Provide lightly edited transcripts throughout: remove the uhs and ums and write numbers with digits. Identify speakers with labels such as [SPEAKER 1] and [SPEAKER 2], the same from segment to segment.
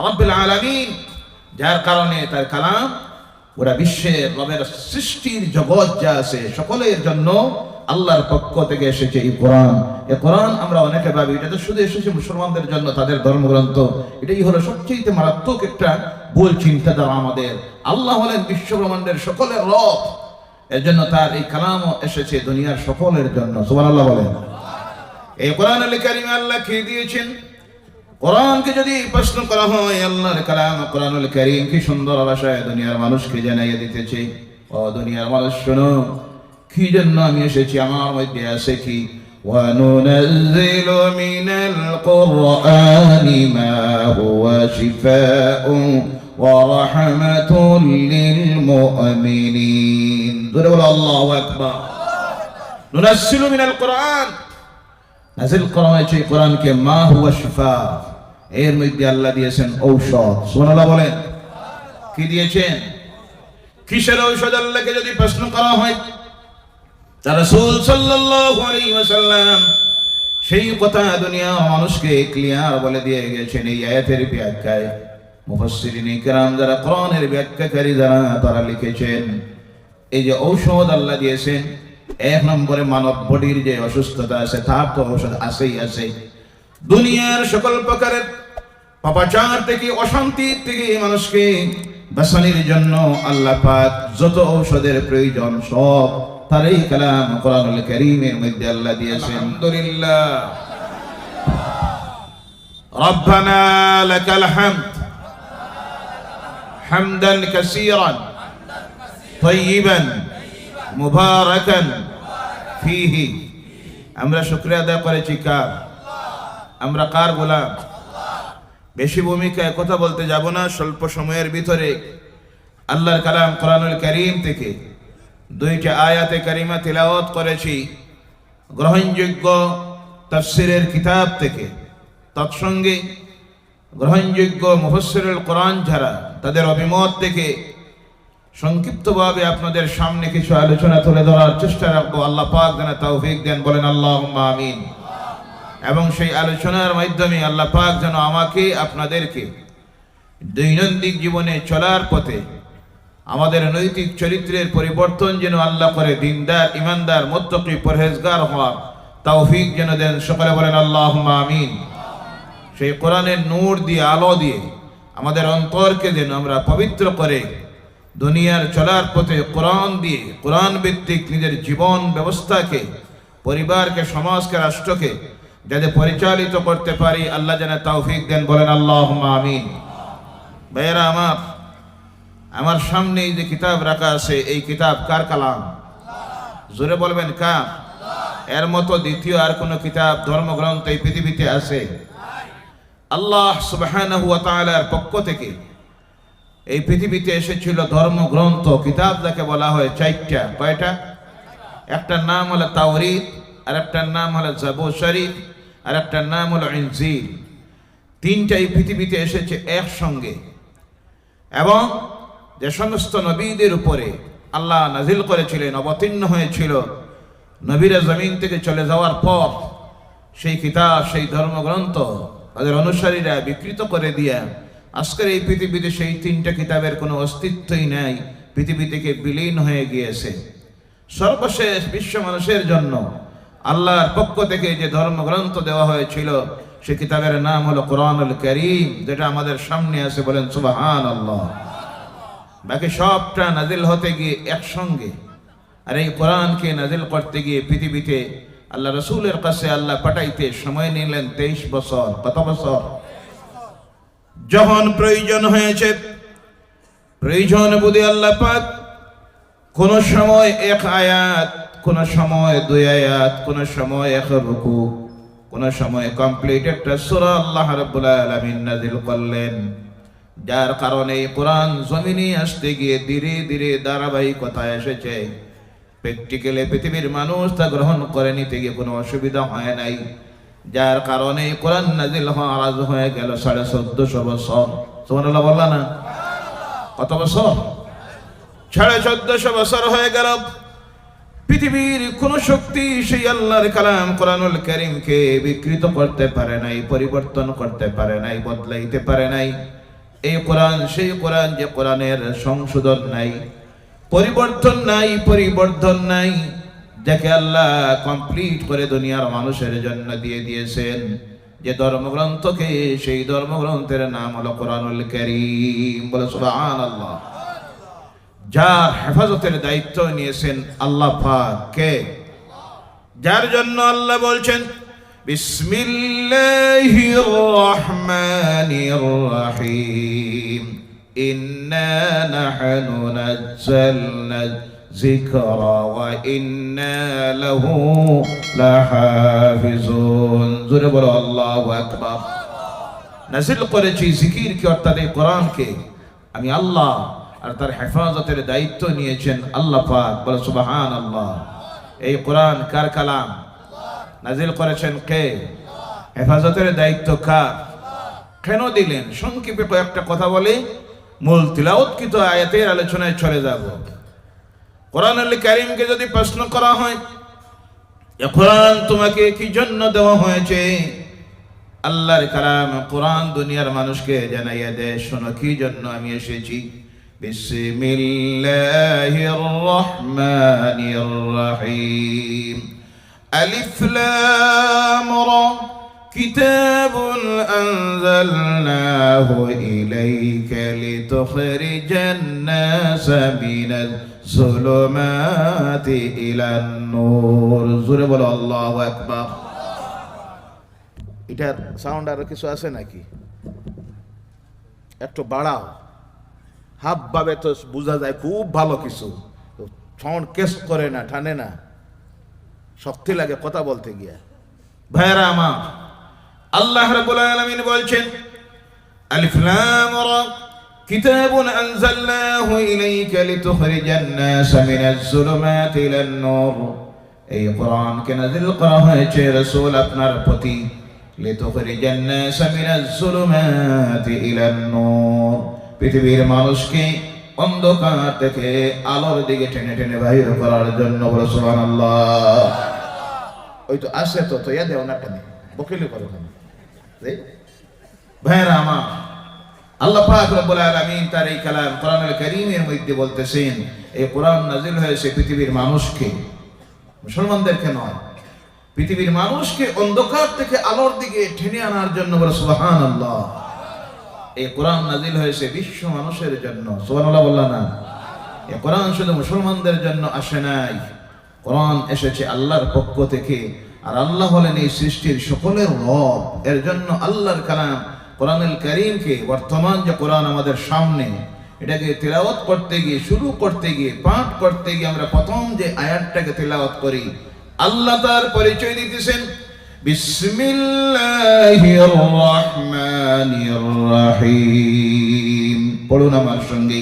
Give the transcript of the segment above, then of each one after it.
[SPEAKER 1] রব্বুল আলামিন, যার কারণে তার কালাম ওরা বিশ্বের রবের সৃষ্টির জগৎ যা আছে সকলের জন্য আল্লাহর পক্ষ থেকে এসেছে এই কোরআন। এই কোরআন আমরা অনেকে ভাবি এটা তো শুধু এসেছে মুসলমানদের জন্য, তাদের ধর্মগ্রন্থ। এটাই হলো সবচেয়ে মারাত্মক একটা ভুল চিন্তাধারা আমাদের। আল্লাহ হলেন বিশ্বব্রহ্মাণ্ডের সকলের রব, এর জন্য তার এই কালামও এসেছে দুনিয়ার সকলের জন্য। সুবহানাল্লাহ বলেন। এই কোরআনুল কারীমে আল্লাহ কি দিয়েছেন? কোরআনকে যদি প্রশ্ন করা হয়, আল্লাহর কালাম কোরআনুল কারীম কি সুন্দর ভাষায় দুনিয়ার মানুষকে জানাইয়ে দিতেছে, ও দুনিয়ার মানুষ শোনো, কি জন্য আমি এসেছি, আমার মধ্যে আছে কি? وَنُنَزِّلُ مِنَ الْقُرْآنِ مَا هُوَ شِفَاءٌ وَرَحْمَةٌ لِلْمُؤْمِنِينَ। জোরে বলো আল্লাহু আকবার। নুনাজ্জিলু মিনাল কোরআন, নাযিল করা হয়েছে কোরআনকে, মা হুয়া শিফা, এর মধ্যে আল্লাহ দিয়েছেন ঔষধ। সুবহানাল্লাহ বলেন। কি দিয়েছেন? কিসের ঔষধ? আল্লাহকে যদি প্রশ্ন করা হয়, তার রাসূল সাল্লাল্লাহু আলাইহি ওয়াসাল্লাম সেই কথা দুনিয়া মানুষকে ক্লিয়ার বলে দিয়ে গেছেন এই আয়াতের ব্যাখ্যায়। মুফাসসিরিন কিরাম যারা কোরআনের ব্যাখ্যাকারী যারা, তারা লিখেছেন এই যে ঔষধ আল্লাহ দিয়েছেন, এক নম্বরে মানব বডির যে অসুস্থতা আছে তার তো ঔষধ আছেই আছে। দুনিয়ার সকল প্রকারের পাপাচার থেকে, অশান্তি থেকে মানুষকে বাঁচানোর জন্য আল্লাহ পাক যত ঔষধের প্রয়োজন সব তার এই কালাম কোরআনুল কারীমের মধ্যে আল্লাহ দিয়েছেন। আলহামদুলিল্লাহ, রব্বানা লাকাল হামদ হামদান কাসীরান তাইয়িবান মুবারাকান ফীহি। আমরা শুকরিয়া আদায় করেছি কার? আমরা কার গোলাম? বেশি ভূমিকায় কথা বলতে যাব না, স্বল্প সময়ের ভিতরে আল্লাহর কালাম কোরআনুল কারীম থেকে দুইটা আয়াতে কারিমা তিলাওয়াত করেছি গ্রহণযোগ্য তাফসীরের কিতাব থেকে। তৎসঙ্গে গ্রহণযোগ্য মুফাসসিরুল কোরআন যারা, তাদের অভিমত থেকে সংক্ষিপ্তভাবে আপনাদের সামনে কিছু আলোচনা তুলে ধরার চেষ্টা রাখবো। আল্লাহ পাক যেন তৌফিক দেন, বলেন আল্লাহুম্মা আমিন। এবং সেই আলোচনার মাধ্যমে আল্লাহ পাক যেন আমাকে আপনাদেরকে দৈনন্দিন জীবনে চলার পথে আমাদের নৈতিক চরিত্রের পরিবর্তন যেন আল্লাহ করে দিনদার, ইমানদার, মুত্তাকি, পরহেজগার হওয়ার তৌফিক যেন দেন। সকলে বলেন আল্লাহুম্মা আমিন। সেই কোরআনের নূর দিয়ে, আলো দিয়ে আমাদের অন্তরকে যেন আমরা পবিত্র করে দুনিয়ার চলার পথে কোরআন দিয়ে, কোরআন ভিত্তিক নিজের জীবন ব্যবস্থাকে, পরিবারকে, সমাজকে, রাষ্ট্রকে যাতে পরিচালিত করতে পারি আল্লাহ যেন তৌফিক দেন, বলেন আল্লাহুম্মা আমিন। ভাইয়েরা আমার সামনে যে কিতাব রাখা আছে, এই কিতাব কার কালাম? জোরে বলবেন কার? এর মতো দ্বিতীয় আর কোন কিতাব, ধর্মগ্রন্থ এই পৃথিবীতে আছে? আল্লাহ সুবহানাহু ওয়া তাআলার পক্ষ থেকে এই পৃথিবীতে এসেছিল ধর্মগ্রন্থ, কিতাব যাকে বলা হয় চারটা। কয়টা? একটার নাম হলো তাওরীত, আর একটার নাম হলো জাবুর শরীফ, আর একটার নাম হলো ইনজিল। তিনটা এই পৃথিবীতে এসেছে একসঙ্গে। এবং যে সমস্ত নবীদের উপরে আল্লাহ নাজিল করেছিলেন, অবতীর্ণ হয়েছিল, নবীরা জমিন থেকে চলে যাওয়ার পর সেই কিতাব, সেই ধর্মগ্রন্থ তাদের অনুসারীরা বিকৃত করে দিয়া আজকের এই পৃথিবীতে সেই তিনটা কিতাবের কোনো অস্তিত্বই নাই, পৃথিবী থেকে বিলীন হয়ে গিয়েছে। সর্বশেষ বিশ্ব মানুষের জন্য আল্লাহর পক্ষ থেকে যে ধর্মগ্রন্থ দেওয়া হয়েছিল সে কিতাবের নাম হলো কোরআনুল কারীম, যেটা আমাদের সামনে আছে, বলেন সুবহানাল্লাহ। বাকি সবটা নাজিল হতে গিয়ে একসঙ্গে, আর এই কোরআনকে নাজিল করতে গিয়ে পৃথিবীতে আল্লাহ রাসূলের কাছে আল্লাহ পাঠাইতে সময় নিলেন 23 বছর। কত বছর? যখন প্রয়োজন হয়েছে, প্রয়োজন বুঝে আল্লাহ পাক কোন সময় এক আয়াত, কোন সময় 2 আয়াত, কোন সময় 1 রুকু, কোন সময় কমপ্লিট একটা সূরা আল্লাহ রাব্বুল আলামিন নাজিল করলেন। যার কারণে কোরআন জমিনে আসতে গিয়ে ধীরে ধীরে ধারাবাহিকতা এসেছে। প্র্যাকটিক্যালি পৃথিবীর মানুষ তা গ্রহণ করে নিতে গিয়ে কোনো অসুবিধা হয় নাই। যার কারণে কোরআন নাজিল হওয়া আজ হয়ে গেল 1450 বছর। সুবহানাল্লাহ বললা না? কত বছর? 1450 বছর হয়ে গেল। পৃথিবীর কোন শক্তি সেই আল্লাহর কালাম কোরআনুল কারীমকে বিকৃত করতে পারে নাই, পরিবর্তন করতে পারে নাই, বদলাইতে পারে নাই। এই কোরআন সেই কোরআন যে কোরআনের সংশোধন নাই, পরিবর্তন নাই, যাকে আল্লাহ কমপ্লিট করে দুনিয়ার মানুষের জন্য দিয়ে দিয়েছেন। যে ধর্মগ্রন্থকে, সেই ধর্মগ্রন্থের নাম হলো কোরআনুল কারীম। বলে সুবহানাল্লাহ। যার হেফাজতের দায়িত্ব নিয়েছেন আল্লাহ পাক কে? যার জন্য আল্লাহ বলছেন বিসমিল্লাহির রহমানির রহিম, ইন্না নাহনু নাযালনা যিকরা ওয়া ইন্না লাহু লাহাফিজুন। জোরে বলো আল্লাহু আকবার। নাযিল করেছি জিকিরকে, অর্থাৎ এই কোরআনকে আমি আল্লাহ, আর তার হেফাজতের দায়িত্ব নিয়েছেন আল্লাহ পাক। বলে সুবহানাল্লাহ। এই কোরআন কার কালাম? নাজিল করেছেন কে? হেফাজতের দায়িত্ব কার? কেন দিলেন? সংক্ষেপে কয়েকটা কথা বলে মূল তিলাওয়াতকৃত আয়াতের আলোচনায় চলে যাব। কোরআনুল কারীমকে যদি প্রশ্ন করা হয়, এ কোরআন তোমাকে কি জন্য দেওয়া হয়েছে? আল্লাহর কালাম কোরআন দুনিয়ার মানুষকে জানাইয়া দেয়, শোনো কি জন্য আমি এসেছি। বিসমিল্লাহির রহমানির রহিম, আলিফ লাম রা, কিতাবুন আনজালনাহু ইলাইকা লিতুখরিজান নাসা মিনাজ যুলুমাতি ইলান নূর। জোরে বলো আল্লাহু আকবার। এটার সাউন্ড আর কিছু আছে নাকি? একটু বাড়াও। হাব ভাবে তো বোঝা যায় খুব ভালো কিছু, সাউন্ড কেস করে না, টানে না, শক্তি লাগে কথা বলতে গিয়া। ভাইরা আমার, আল্লাহ রাব্বুল আলামিন বলছেন আলিফ লাম রা, কিতাবুন আনজালনাহু ইলাইকা লিতুখরিজান নাসা মিনাজ যুলুমাতি ইলান নূর। এই কোরআনকে নাযিল করা হয়েছে রাসূল আপনার প্রতি, লিতুখরিজান নাসা মিনাজ যুলুমাতি ইলান নূর, পৃথিবীর মানুষকে অন্ধকার থেকে আলোর দিকে টেনে টেনে বাহির করার জন্য। বলে সুবহানাল্লাহ। ওই তো আসে তো ইয়া দেও না, কেন বকিলি করো কেন? ভাইরা আমার, আল্লাহ পাক রব্বুল আলামিন তার এই কালাম কোরআনুল কারীমের মধ্যে বলতেছেন, এই কোরআন নাযিল হয়েছে পৃথিবীর মানুষকে, মুসলমানদেরকে নয়, পৃথিবীর মানুষকে অন্ধকার থেকে আলোর দিকে টেনে আনার জন্য। বলে সুবহানাল্লাহ। এই কোরআন নাযিল হয়েছে বিশ্ব মানুষের জন্য। সুবহানাল্লাহ বললেন না? এই কোরআন শুধু মুসলমানদের জন্য আসে নাই, কোরআন এসেছে আল্লাহর পক্ষ থেকে, আর আল্লাহ হলেন এই সৃষ্টির সকলের রব। এর জন্য আল্লাহর কালাম কোরআনুল কারীমকে, বর্তমান যে কোরআন আমাদের সামনে, এটাকে তিলাওয়াত করতে গিয়ে, শুরু করতে গিয়ে, পাঠ করতে গিয়ে আমরা প্রথম যে আয়াতটাকে তিলাওয়াত করি, আল্লাহ তার পরিচয় দিতেছেন বিসমিল্লাহির রহমানির রহিম। পড়ুন আমার সঙ্গে,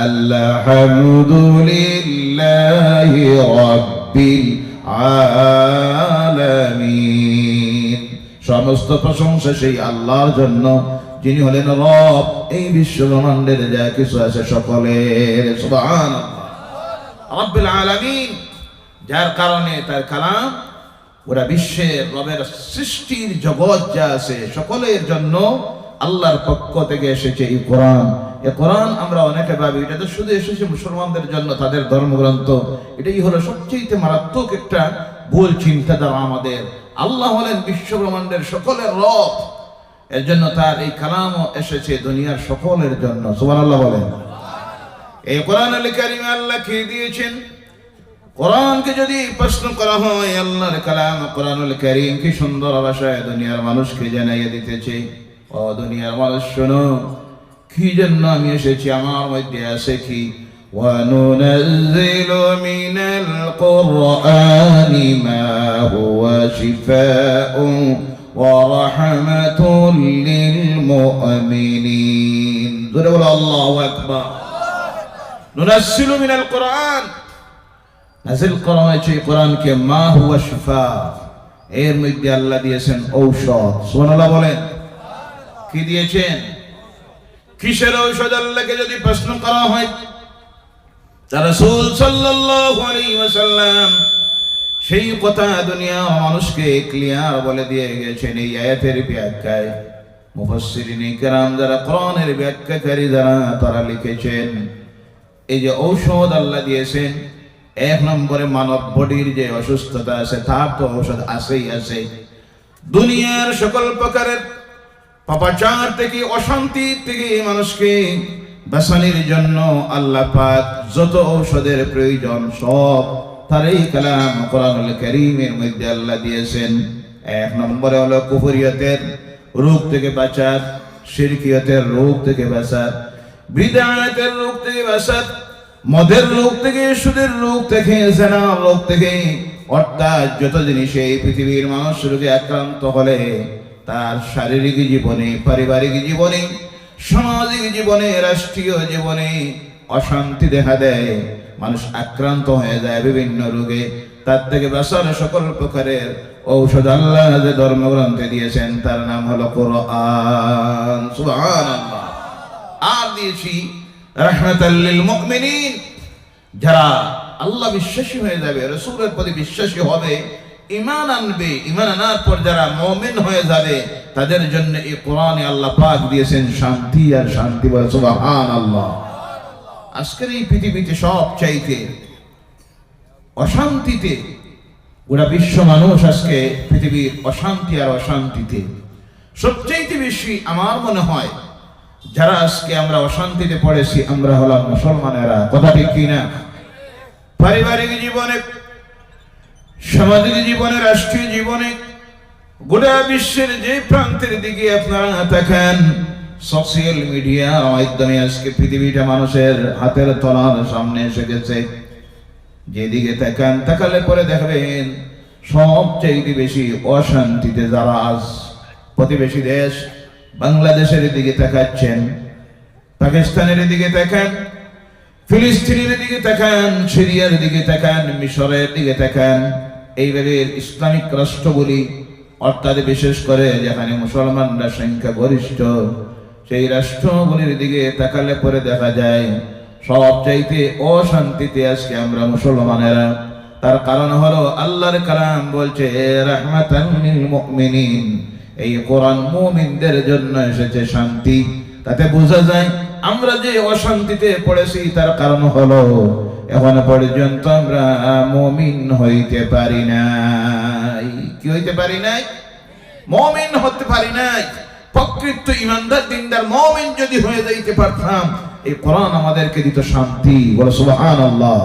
[SPEAKER 1] আলহামদুলিল্লাহি রাব্বিল আলামিন। সমস্ত প্রশংসা সেই আল্লাহর জন্য, যিনি হলেন রব এই বিশ্ব ব্রহ্মাণ্ডের যা কিছু আছে সকলের। সুবহানাল্লাহ। রাব্বিল আলামিন, যার কারণে তার কালাম পুরা বিশ্বের রবের সৃষ্টির জগৎ যা আছে সকলের জন্য আল্লাহর পক্ষ থেকে এসেছে এই কোরআন। এই কোরআন আমরা অনেকে ভাবি এটা তো শুধু এসেছে মুসলমানদের জন্য, তাদের ধর্মগ্রন্থ। এটাই হলো সবচেয়ে মারাত্মক একটা ভুল চিন্তাধারা আমাদের। আল্লাহ হলেন বিশ্ব ব্রহ্মাণ্ডের সকলের রব, এর জন্য তার এই কালামও এসেছে দুনিয়ার সকলের জন্য। সুবহানাল্লাহ বলেন। এই কোরআনুল কারীমে আল্লাহ কি দিয়েছেন? কোরআনকে যদি প্রশ্ন করা হয়, আল্লাহর কালাম কোরআনুল কারীম কি সুন্দর ভাষায় দুনিয়ার মানুষকে জানাইয়ে দিতেছে, ও দুনিয়ার মানুষ শোনো, কি জন্য আমি এসেছি, আমার মধ্যে আছে কি। ওয়ানুনাজ্জিলু মিনাল কুরআনি মা হুয়া শিফাউন ওয়া রাহমাতুল লিল মুমিনিন। জোরে বলো আল্লাহু আকবার। নুনাজ্জিলু মিনাল কুরআন, নাযিল করা হয়েছে কোরআনকে, মা হুয়া শিফা, এর মধ্যে আল্লাহ দিয়েছেন ঔষধ। সুবহানাল্লাহ বলেন। কি দিয়েছেন? কিসের ঔষধ? আল্লাহকে যদি প্রশ্ন করা হয়, তার রাসূল সাল্লাল্লাহু আলাইহি ওয়াসাল্লাম সেই কথা দুনিয়ার মানুষকে ক্লিয়ার বলে দিয়ে গেছেন এই আয়াতের ব্যাখ্যায়। মুফাসসিরিন কিরাম যারা কোরআনের ব্যাখ্যাকারী যারা তারা লিখেছেন এই যে ঔষধ আল্লাহ দিয়েছেন, এক নম্বরে মানব বডির যে অসুস্থতা আছে তার তো ঔষধ আছেই আছে। দুনিয়ার সকল প্রকারের পাপাচার থেকে, অশান্তি থেকে মানুষকে বাঁচানোর জন্য আল্লাহ পাক যত ঔষধের প্রয়োজন সব তার এই কালাম কোরআনুল কারীমের মধ্যে আল্লাহ দিয়েছেন। এক নম্বরে হলো কুফরিয়তের রোগ থেকে বাঁচার, শিরকিয়তের রোগ থেকে বাঁচার, বিদআতের রোগ থেকে বাঁচার, মদের রোগ থেকে, সুদের রোগ থেকে, জিনার রোগ থেকে, অর্থাৎ যত জিনিস এই পৃথিবীর মানুষ রোগে আক্রান্ত হলে তার শারীরিক জীবনে, পারিবারিক জীবনে, সামাজিক জীবনে, রাষ্ট্রীয় জীবনে অশান্তি দেখা দেয়, মানুষ আক্রান্ত হয়ে যায় বিভিন্ন রোগে, তার থেকে বাঁচার সকল প্রকারের ঔষধ আল্লাহ যে ধর্মগ্রন্থে দিয়েছেন তার নাম হলো কোরআন। সুবহানাল্লাহ। আর দিয়েছি রাহমাতাল লিল মুমিনিন, যারা আল্লাহ বিশ্বাসী হয়ে যাবে, রাসূলের প্রতি বিশ্বাসী হবে, ঈমান আনবে, ঈমান আনার পর যারা মুমিন হয়ে যাবে তাদের জন্য এই কোরআনে আল্লাহ পাক দিয়েছেন শান্তি আর শান্তি। বলে সুবহানাল্লাহ। আজকের এই পৃথিবীতে সব চাইতে অশান্তিতে গোটা বিশ্ব মানুষ আজকে পৃথিবীর অশান্তি আর অশান্তিতে সবচাইতে বেশি আমার মনে হয় যারা আজকে আমরা অশান্তিতে পড়েছি আমরা হলাম মুসলমানেরা। কথা ঠিক কিনা? পারিবারিক জীবনে, সামাজিক জীবনে, রাষ্ট্রীয় জীবনে, গোটা বিশ্বের যে প্রান্তের দিকে আপনারা তাকান, সোশ্যাল মিডিয়ার মাধ্যমে আজকে পৃথিবীটা মানুষের হাতের তলার সামনে এসে গেছে। যেদিকে তাকান, তাকালে পরে দেখবেন সবচেয়ে বেশি অশান্তিতে যারা আজ প্রতিবেশী দেশ বাংলাদেশের দিকে তাকাচ্ছেন, পাকিস্তানের দিকে তাকান, ফিলিস্তিনের দিকে তাকান, সিরিয়ার দিকে তাকান, মিশরের দিকে তাকান, এইভাবে ইসলামিক রাষ্ট্রগুলি, অর্থাৎ বিশেষ করে যেখানে মুসলমানরা সংখ্যা গরিষ্ঠ সেই রাষ্ট্রগুলির দিকে তাকালে পরে দেখা যায় সবচাইতে অশান্তিতে আজকে আমরা মুসলমানেরা। তার কারণ হলো আল্লাহর কালাম বলছে রাহমাতাল লিল মুমিনিন, এই কোরআন মুমিনদের জন্য এসেছে শান্তি। তাতে বোঝা যায় আমরা যে অশান্তিতে পড়েছি তার কারণ হলো এখন পর্যন্ত আমরা মুমিন হইতে পারি নাই। কি হইতে পারি নাই? মুমিন হতে পারি নাই। প্রকৃত ঈমানদার, দিনদার মুমিন যদি হয়ে যাইতে পারতাম এই কোরআন আমাদেরকে দিত শান্তি। বলে সুবহানাল্লাহ।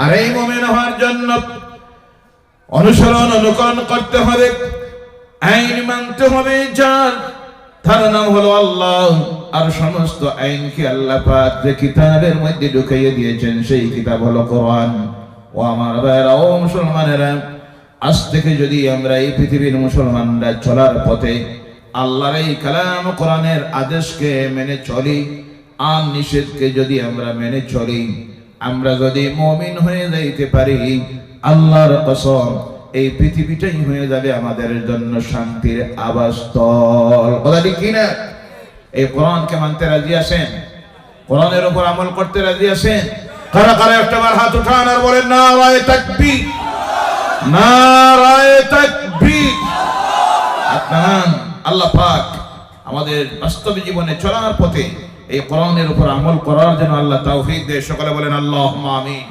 [SPEAKER 1] আর এই মুমিন হওয়ার জন্য অনুসরণ, অনুকরণ করতে হবে, আইন মানতে হবে, যার তার নাম হলো আল্লাহ। আর সমস্ত আইনকে আল্লাহ পাক যে কিতাবের মধ্যে ঢুকাইয়ে দিয়েছেন সেই কিতাব হলো কোরআন। ও আমার ভাইরা, ও মুসলমানেরা, আজ থেকে যদি আমরা এই পৃথিবীর মুসলমানরা চলার পথে আল্লাহর এই কালাম কোরআনের আদেশকে মেনে চলি, আর নিষেধকে যদি আমরা মেনে চলি, আমরা যদি মুমিন হয়ে যাইতে পারি, আল্লাহর কসম এই পৃথিবীটাই হয়ে যাবে আমাদের জন্য শান্তির আবাসস্থল। কথা ঠিক কিনা? এই কোরআনকে মানতে রাজি আছেন? কোরআনের উপর আমল করতে রাজি আছেন? কারা কারা একটাবার হাত উঠান আর বলেন নারায়ে তাকবীর, নারায়ে তাকবীর। আপনার আল্লাহ পাক আমাদের বাস্তব জীবনে চলার পথে এই কোরআনের উপর আমল করার জন্য আল্লাহ তৌফিক দেয়। সকলে বলেন আল্লাহুম্মা আমিন।